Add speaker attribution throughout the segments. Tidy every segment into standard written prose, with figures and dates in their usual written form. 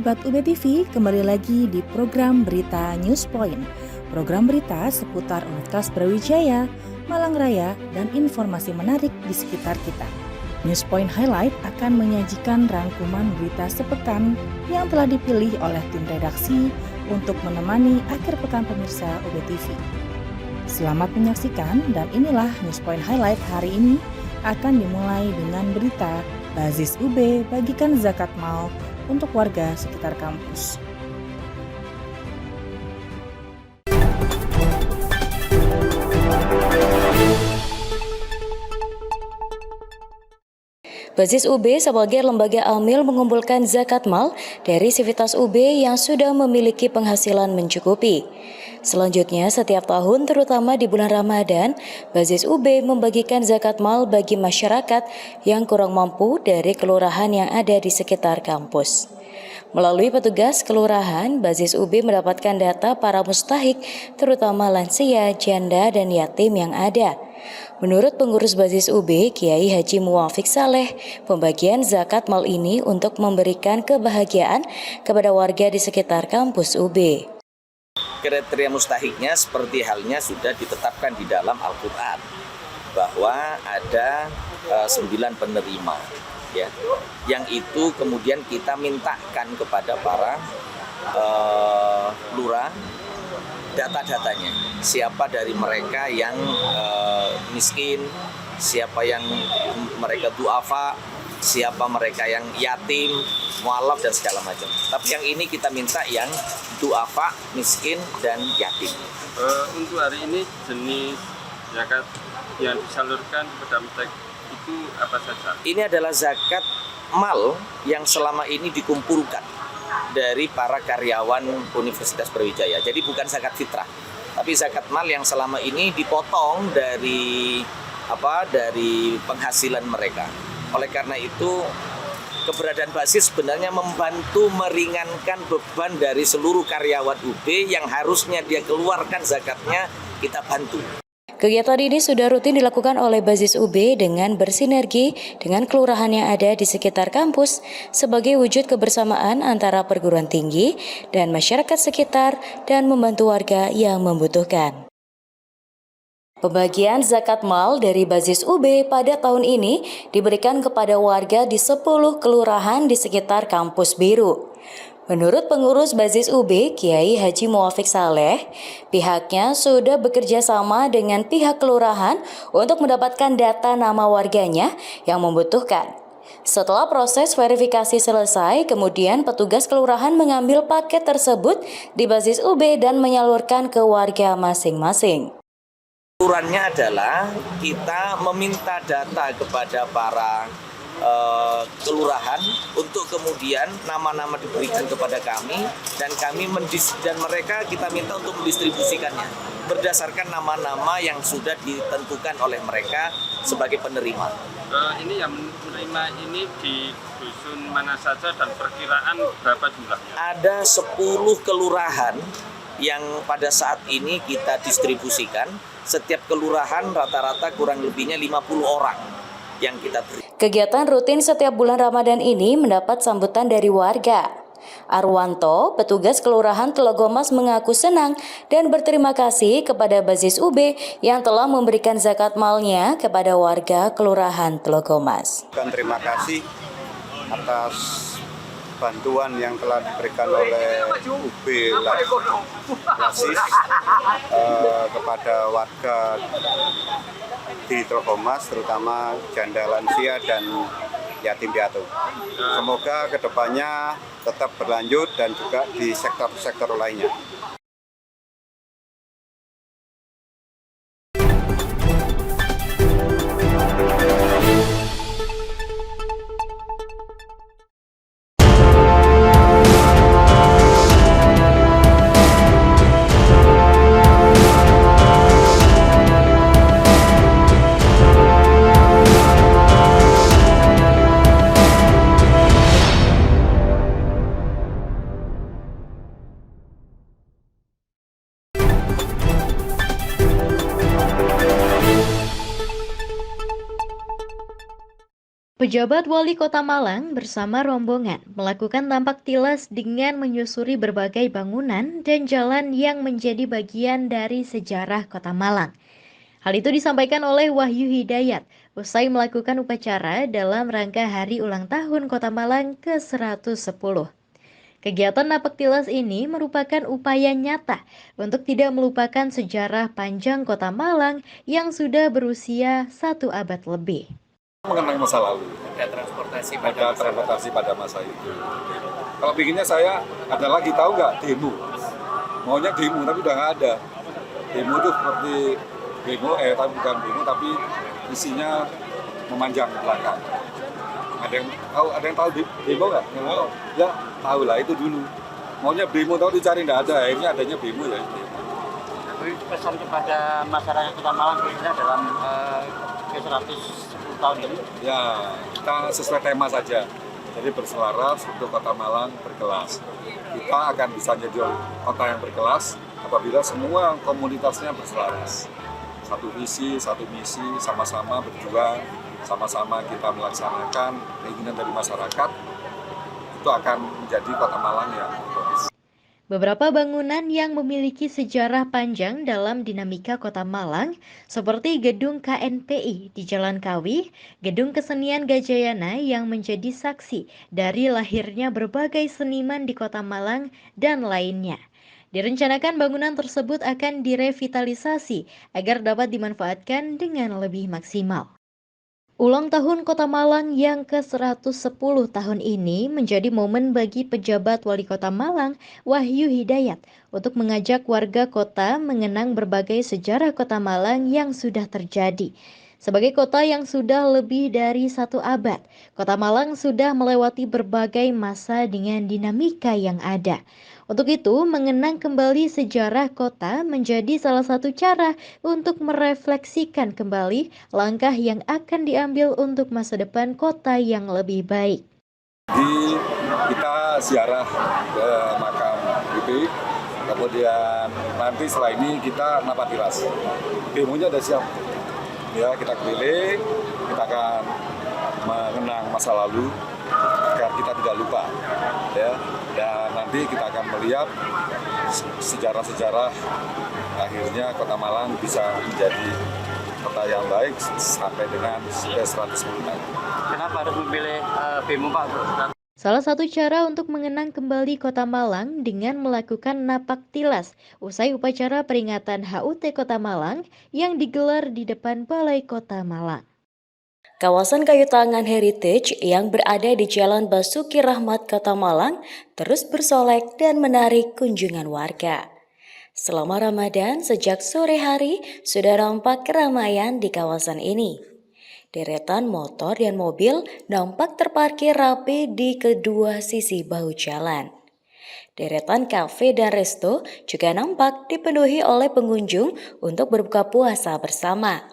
Speaker 1: sahabat UB TV, kembali lagi di program Berita News Point. Program berita seputar Universitas Brawijaya, Malang Raya, dan informasi menarik di sekitar kita. News Point Highlight akan menyajikan rangkuman berita sepekan yang telah dipilih oleh tim redaksi untuk menemani akhir pekan pemirsa UB TV. Selamat menyaksikan, dan inilah News Point Highlight hari ini akan dimulai dengan berita Bazis UB bagikan zakat mal untuk warga sekitar kampus.
Speaker 2: Bazis UB sebagai lembaga amil mengumpulkan zakat mal dari sivitas UB yang sudah memiliki penghasilan mencukupi. Selanjutnya, setiap tahun terutama di bulan Ramadan, Bazis UB membagikan zakat mal bagi masyarakat yang kurang mampu dari kelurahan yang ada di sekitar kampus. Melalui petugas kelurahan, Bazis UB mendapatkan data para mustahik, terutama lansia, janda, dan yatim yang ada. Menurut pengurus Bazis UB, Kiai Haji Muwafiq Saleh, pembagian zakat mal ini untuk memberikan kebahagiaan kepada warga di sekitar kampus UB.
Speaker 3: Kriteria mustahiknya seperti halnya sudah ditetapkan di dalam Al-Quran bahwa ada 9 penerima, ya, yang itu kemudian kita mintakan kepada para lurah data-datanya, siapa dari mereka yang miskin, siapa yang mereka duafa, siapa mereka yang yatim, mualaf, dan segala macam. Tapi yang ini kita minta yang duafa, miskin, dan yatim.
Speaker 4: Untuk hari ini jenis zakat yang disalurkan kepada mustahik itu apa saja?
Speaker 3: Ini adalah zakat mal yang selama ini dikumpulkan dari para karyawan Universitas Brawijaya. Jadi bukan zakat fitrah, tapi zakat mal yang selama ini dipotong dari penghasilan mereka. Oleh karena itu, keberadaan Bazis sebenarnya membantu meringankan beban dari seluruh karyawan UB yang harusnya dia keluarkan zakatnya, kita bantu.
Speaker 2: Kegiatan ini sudah rutin dilakukan oleh Bazis UB dengan bersinergi dengan kelurahan yang ada di sekitar kampus sebagai wujud kebersamaan antara perguruan tinggi dan masyarakat sekitar dan membantu warga yang membutuhkan. Pembagian zakat mal dari Bazis UB pada tahun ini diberikan kepada warga di 10 kelurahan di sekitar kampus biru. Menurut pengurus Bazis UB, Kiai Haji Muwafiq Saleh, pihaknya sudah bekerja sama dengan pihak kelurahan untuk mendapatkan data nama warganya yang membutuhkan. Setelah proses verifikasi selesai, kemudian petugas kelurahan mengambil paket tersebut di Bazis UB dan menyalurkan ke warga masing-masing.
Speaker 3: Aturannya adalah kita meminta data kepada para kelurahan untuk kemudian nama-nama diberikan kepada kami dan mereka kita minta untuk mendistribusikannya berdasarkan nama-nama yang sudah ditentukan oleh mereka sebagai penerima.
Speaker 4: Ini yang menerima ini di dusun mana saja dan perkiraan berapa jumlahnya?
Speaker 3: Ada 10 kelurahan yang pada saat ini kita distribusikan. Setiap kelurahan rata-rata kurang lebihnya 50 orang yang kita beri.
Speaker 2: Kegiatan rutin setiap bulan Ramadan ini mendapat sambutan dari warga. Arwanto, petugas kelurahan Telogomas, mengaku senang dan berterima kasih kepada Bazis UB yang telah memberikan zakat malnya kepada warga kelurahan Telogomas.
Speaker 5: Terima kasih atas bantuan yang telah diberikan oleh UB Bazis kepada warga di Telogomas, terutama janda lansia dan yatim piatu. Semoga kedepannya tetap berlanjut dan juga di sektor-sektor lainnya.
Speaker 6: Pejabat Wali Kota Malang bersama rombongan melakukan tampak tilas dengan menyusuri berbagai bangunan dan jalan yang menjadi bagian dari sejarah Kota Malang. Hal itu disampaikan oleh Wahyu Hidayat usai melakukan upacara dalam rangka Hari Ulang Tahun Kota Malang ke-110. Kegiatan napak tilas ini merupakan upaya nyata untuk tidak melupakan sejarah panjang Kota Malang yang sudah berusia 1 abad lebih.
Speaker 7: Mengenang masa lalu, ada transportasi pada masa itu. Kalau bikinnya saya ada lagi, tahu nggak, demo. Maunya demo tapi udah nggak ada. Demo itu seperti demo, tapi bukan demo, tapi isinya memanjang ke belakang. Ada yang tahu demo nggak? Ya tahu lah, itu dulu. Maunya demo tahu dicari nggak ada, akhirnya adanya demo ya.
Speaker 8: Tapi pesan kepada masyarakat Kota Malang khususnya dalam ke-110 tahun ini?
Speaker 7: Ya, kita sesuai tema saja. Jadi berselaras untuk Kota Malang berkelas. Kita akan bisa jadi kota yang berkelas apabila semua komunitasnya berselaras. Satu visi, satu misi, sama-sama berjuang, sama-sama kita melaksanakan keinginan dari masyarakat, itu akan menjadi Kota Malang yang bagus.
Speaker 6: Beberapa bangunan yang memiliki sejarah panjang dalam dinamika Kota Malang seperti Gedung KNPI di Jalan Kawi, Gedung Kesenian Gajayana yang menjadi saksi dari lahirnya berbagai seniman di Kota Malang, dan lainnya. Direncanakan bangunan tersebut akan direvitalisasi agar dapat dimanfaatkan dengan lebih maksimal. Ulang tahun Kota Malang yang ke-110 tahun ini menjadi momen bagi pejabat Wali Kota Malang, Wahyu Hidayat, untuk mengajak warga kota mengenang berbagai sejarah Kota Malang yang sudah terjadi. Sebagai kota yang sudah lebih dari 1 abad, Kota Malang sudah melewati berbagai masa dengan dinamika yang ada. Untuk itu, mengenang kembali sejarah kota menjadi salah satu cara untuk merefleksikan kembali langkah yang akan diambil untuk masa depan kota yang lebih baik.
Speaker 7: Kita ziarah ke makam BP, kemudian nanti setelah ini kita napak tilas. Demonya udah siap. Ya, kita keliling, kita akan mengenang masa lalu agar kita tidak lupa, ya. Dan nanti kita akan melihat sejarah-sejarah akhirnya Kota Malang bisa menjadi kota yang baik sampai dengan 110 tahun.
Speaker 8: Kenapa harus memilih BEMU, Pak?
Speaker 6: Salah satu cara untuk mengenang kembali Kota Malang dengan melakukan napak tilas usai upacara peringatan HUT Kota Malang yang digelar di depan Balai Kota Malang.
Speaker 2: Kawasan kayu tangan heritage yang berada di Jalan Basuki Rahmat Kota Malang terus bersolek dan menarik kunjungan warga. Selama Ramadan, sejak sore hari sudah nampak keramaian di kawasan ini. Deretan motor dan mobil nampak terparkir rapi di kedua sisi bahu jalan. Deretan kafe dan resto juga nampak dipenuhi oleh pengunjung untuk berbuka puasa bersama.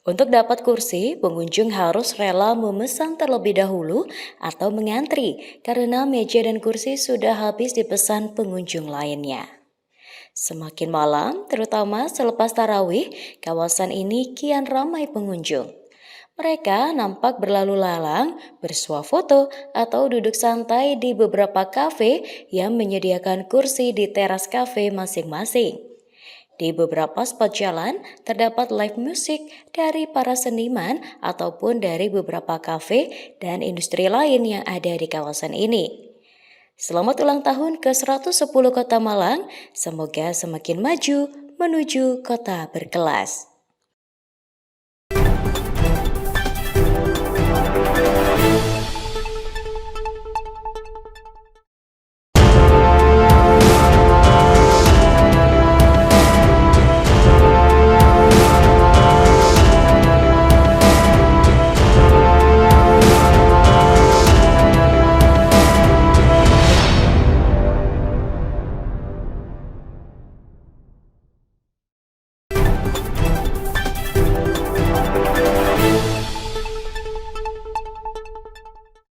Speaker 2: Untuk dapat kursi, pengunjung harus rela memesan terlebih dahulu atau mengantri karena meja dan kursi sudah habis dipesan pengunjung lainnya. Semakin malam, terutama selepas tarawih, kawasan ini kian ramai pengunjung. Mereka nampak berlalu lalang, bersuah foto, atau duduk santai di beberapa kafe yang menyediakan kursi di teras kafe masing-masing. Di beberapa spot jalan terdapat live music dari para seniman ataupun dari beberapa kafe dan industri lain yang ada di kawasan ini. Selamat ulang tahun ke-110 Kota Malang, semoga semakin maju menuju kota berkelas.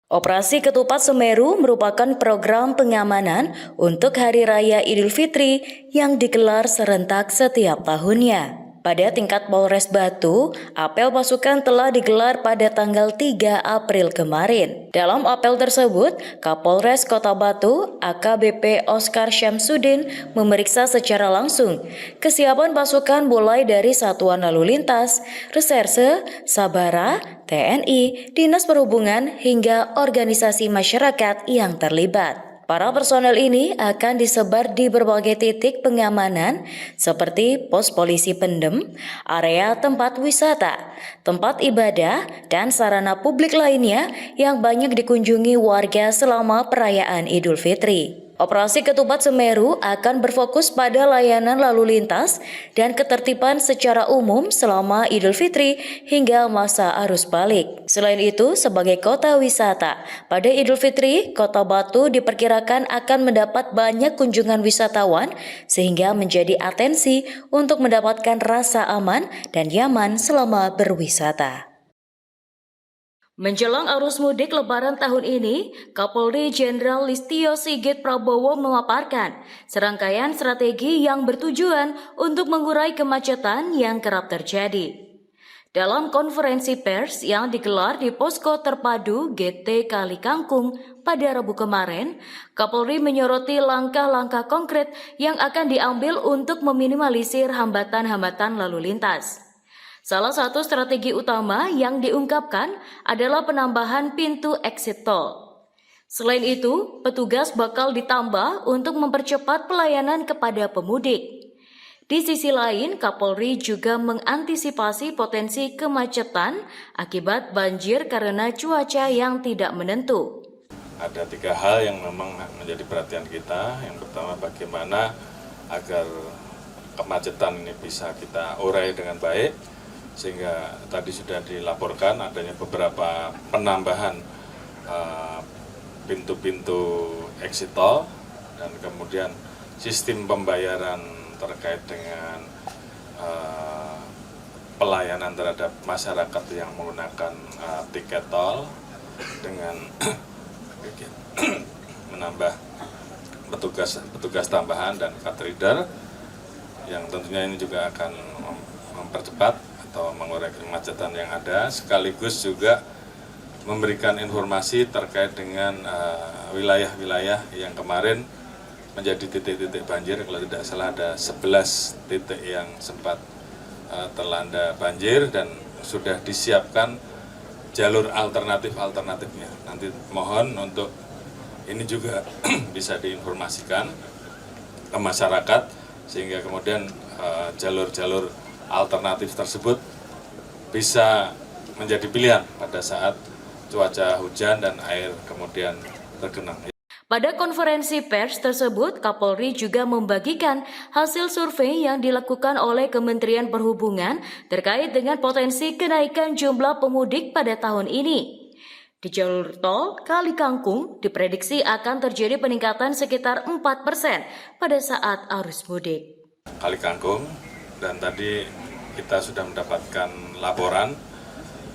Speaker 2: Operasi Ketupat Semeru merupakan program pengamanan untuk Hari Raya Idul Fitri yang digelar serentak setiap tahunnya. Pada tingkat Polres Batu, apel pasukan telah digelar pada tanggal 3 April kemarin. Dalam apel tersebut, Kapolres Kota Batu, AKBP Oscar Syamsuddin, memeriksa secara langsung kesiapan pasukan mulai dari Satuan Lalu Lintas, Reserse, Sabara, TNI, Dinas Perhubungan, hingga organisasi masyarakat yang terlibat. Para personel ini akan disebar di berbagai titik pengamanan seperti pos polisi Pendem, area tempat wisata, tempat ibadah, dan sarana publik lainnya yang banyak dikunjungi warga selama perayaan Idul Fitri. Operasi Ketupat Semeru akan berfokus pada layanan lalu lintas dan ketertiban secara umum selama Idul Fitri hingga masa arus balik. Selain itu, sebagai kota wisata, pada Idul Fitri, Kota Batu diperkirakan akan mendapat banyak kunjungan wisatawan sehingga menjadi atensi untuk mendapatkan rasa aman dan nyaman selama berwisata. Menjelang arus mudik Lebaran tahun ini, Kapolri Jenderal Listio Sigit Prabowo memaparkan serangkaian strategi yang bertujuan untuk mengurai kemacetan yang kerap terjadi. Dalam konferensi pers yang digelar di Posko Terpadu GT Kali Kangkung pada Rabu kemarin, Kapolri menyoroti langkah-langkah konkret yang akan diambil untuk meminimalisir hambatan-hambatan lalu lintas. Salah satu strategi utama yang diungkapkan adalah penambahan pintu exit tol. Selain itu, petugas bakal ditambah untuk mempercepat pelayanan kepada pemudik. Di sisi lain, Kapolri juga mengantisipasi potensi kemacetan akibat banjir karena cuaca yang tidak menentu.
Speaker 9: Ada 3 hal yang memang menjadi perhatian kita. Yang pertama, bagaimana agar kemacetan ini bisa kita urai dengan baik. Sehingga tadi sudah dilaporkan adanya beberapa penambahan pintu-pintu exit tol dan kemudian sistem pembayaran terkait dengan pelayanan terhadap masyarakat yang menggunakan tiket tol dengan menambah petugas tambahan dan card reader yang tentunya ini juga akan mempercepat atau mengurai kemacetan yang ada, sekaligus juga memberikan informasi terkait dengan wilayah-wilayah yang kemarin menjadi titik-titik banjir. Kalau tidak salah ada 11 titik yang sempat terlanda banjir dan sudah disiapkan jalur alternatifnya. Nanti mohon untuk ini juga bisa diinformasikan ke masyarakat sehingga kemudian jalur-jalur alternatif tersebut bisa menjadi pilihan pada saat cuaca hujan dan air kemudian tergenang.
Speaker 2: Pada konferensi pers tersebut, Kapolri juga membagikan hasil survei yang dilakukan oleh Kementerian Perhubungan terkait dengan potensi kenaikan jumlah pemudik pada tahun ini. Di jalur tol Kali Kangkung diprediksi akan terjadi peningkatan sekitar 4% pada saat arus mudik.
Speaker 9: Kali Kangkung, dan tadi kita sudah mendapatkan laporan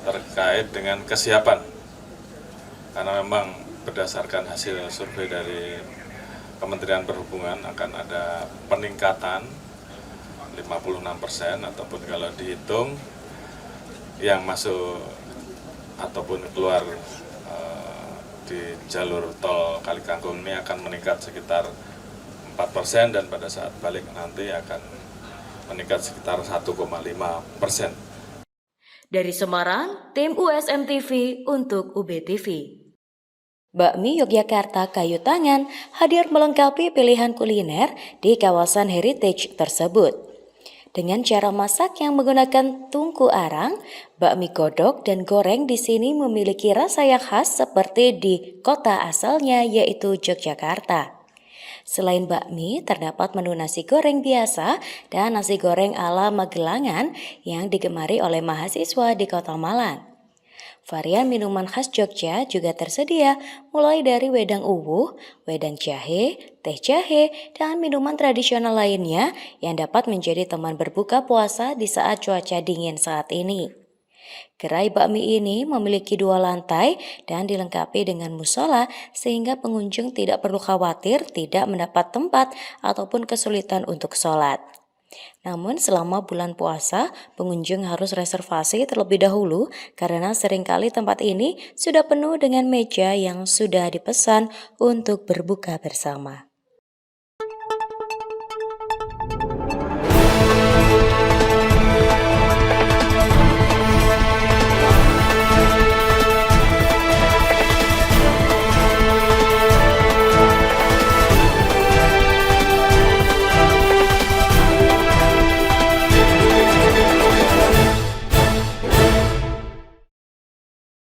Speaker 9: terkait dengan kesiapan karena memang berdasarkan hasil survei dari Kementerian Perhubungan akan ada peningkatan 56% ataupun kalau dihitung yang masuk ataupun keluar di jalur tol Kali Kangkung ini akan meningkat sekitar 4% dan pada saat balik nanti akan meningkat sekitar 1,5%.
Speaker 2: Dari Semarang, tim USM TV untuk UBTV. Bakmi Yogyakarta Kayu Tangan hadir melengkapi pilihan kuliner di kawasan heritage tersebut. Dengan cara masak yang menggunakan tungku arang, bakmi godok dan goreng di sini memiliki rasa yang khas seperti di kota asalnya yaitu Yogyakarta. Selain bakmi, terdapat menu nasi goreng biasa dan nasi goreng ala Magelangan yang digemari oleh mahasiswa di Kota Malang. Varian minuman khas Jogja juga tersedia mulai dari wedang uwuh, wedang jahe, teh jahe, dan minuman tradisional lainnya yang dapat menjadi teman berbuka puasa di saat cuaca dingin saat ini. Gerai bakmi ini memiliki 2 lantai dan dilengkapi dengan musola sehingga pengunjung tidak perlu khawatir tidak mendapat tempat ataupun kesulitan untuk sholat. Namun selama bulan puasa, pengunjung harus reservasi terlebih dahulu karena seringkali tempat ini sudah penuh dengan meja yang sudah dipesan untuk berbuka bersama.